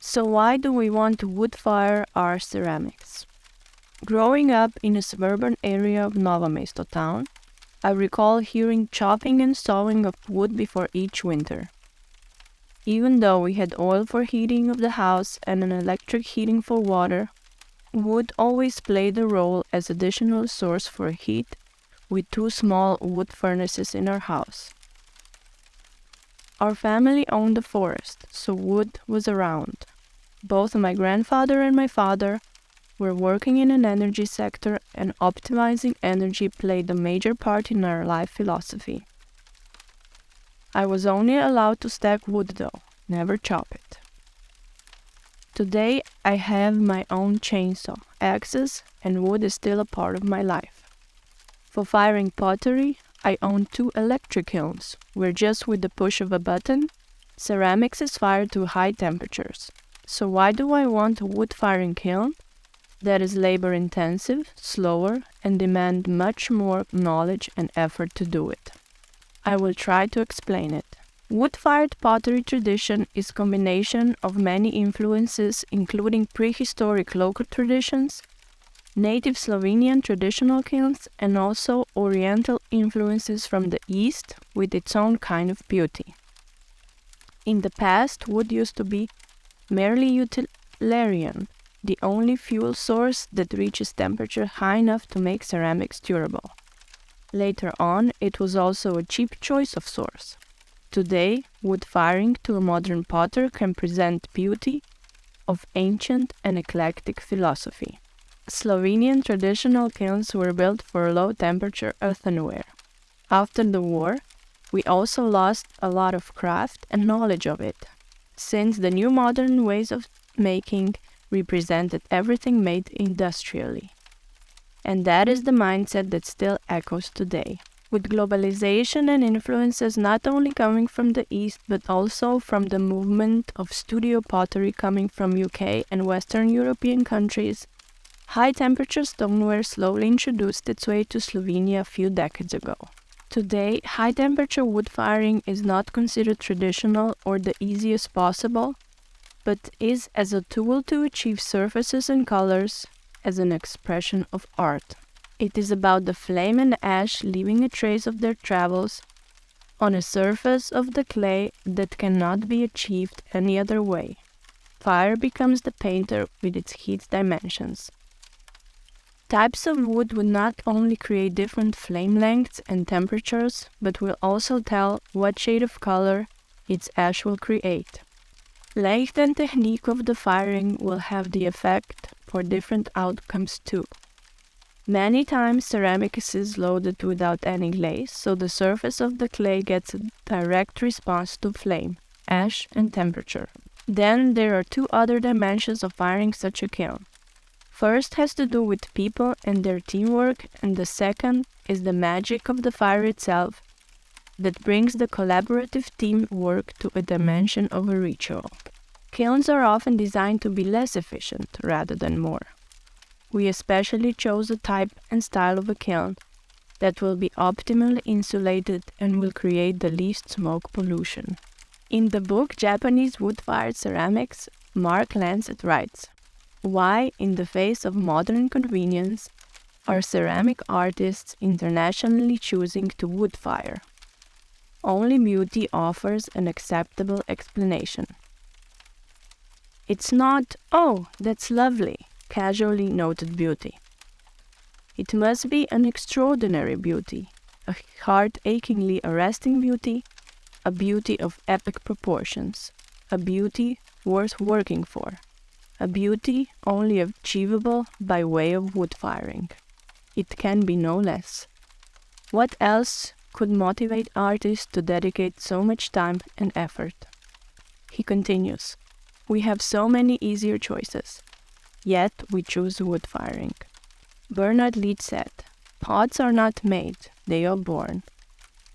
So why do we want to wood fire our ceramics? Growing up in a suburban area of Novo Mesto town, I recall hearing chopping and sawing of wood before each winter. Even though we had oil for heating of the house and an electric heating for water, wood always played a role as additional source for heat with 2 small wood furnaces in our house. Our family owned a forest, so wood was around. Both my grandfather and my father were working in an energy sector, and optimizing energy played a major part in our life philosophy. I was only allowed to stack wood though, never chop it. Today I have my own chainsaw, axes, and wood is still a part of my life. For firing pottery, I own 2 electric kilns, where just with the push of a button, ceramics is fired to high temperatures. So why do I want a wood-firing kiln that is labor-intensive, slower, and demand much more knowledge and effort to do it? I will try to explain it. Wood-fired pottery tradition is a combination of many influences, including prehistoric local traditions, native Slovenian traditional kilns, and also Oriental influences from the East with its own kind of beauty. In the past, wood used to be merely utilitarian, the only fuel source that reaches temperature high enough to make ceramics durable. Later on, it was also a cheap choice of source. Today, wood firing to a modern potter can present beauty of ancient and eclectic philosophy. Slovenian traditional kilns were built for low-temperature earthenware. After the war, we also lost a lot of craft and knowledge of it, since the new modern ways of making represented everything made industrially. And that is the mindset that still echoes today. With globalization and influences not only coming from the East, but also from the movement of studio pottery coming from UK and Western European countries, high-temperature stoneware slowly introduced its way to Slovenia a few decades ago. Today, high-temperature wood firing is not considered traditional or the easiest possible, but is as a tool to achieve surfaces and colors as an expression of art. It is about the flame and ash leaving a trace of their travels on a surface of the clay that cannot be achieved any other way. Fire becomes the painter with its heat dimensions. Types of wood will not only create different flame lengths and temperatures, but will also tell what shade of color its ash will create. Length and technique of the firing will have the effect for different outcomes too. Many times ceramic is loaded without any glaze, so the surface of the clay gets a direct response to flame, ash, and temperature. Then there are 2 other dimensions of firing such a kiln. First has to do with people and their teamwork, and the second is the magic of the fire itself that brings the collaborative teamwork to a dimension of a ritual. Kilns are often designed to be less efficient rather than more. We especially chose a type and style of a kiln that will be optimally insulated and will create the least smoke pollution. In the book Japanese Wood-Fired Ceramics, Mark Lancet writes, "Why, in the face of modern convenience, are ceramic artists internationally choosing to wood fire? Only beauty offers an acceptable explanation. It's not, 'Oh, that's lovely,' casually noted beauty. It must be an extraordinary beauty, a heart-achingly arresting beauty, a beauty of epic proportions, a beauty worth working for, a beauty only achievable by way of wood firing. It can be no less. What else could motivate artists to dedicate so much time and effort?" He continues, "We have so many easier choices, yet we choose wood firing." Bernard Leach said, "Pots are not made, they are born.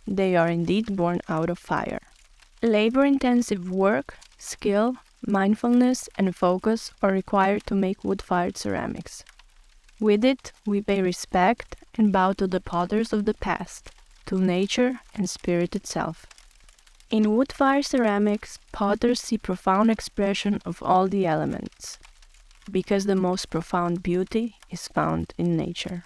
They are indeed born out of fire." Labor-intensive work, skill, mindfulness, and focus are required to make wood-fired ceramics. With it, we pay respect and bow to the potters of the past, to nature and spirit itself. In wood-fire ceramics, potters see profound expression of all the elements, because the most profound beauty is found in nature.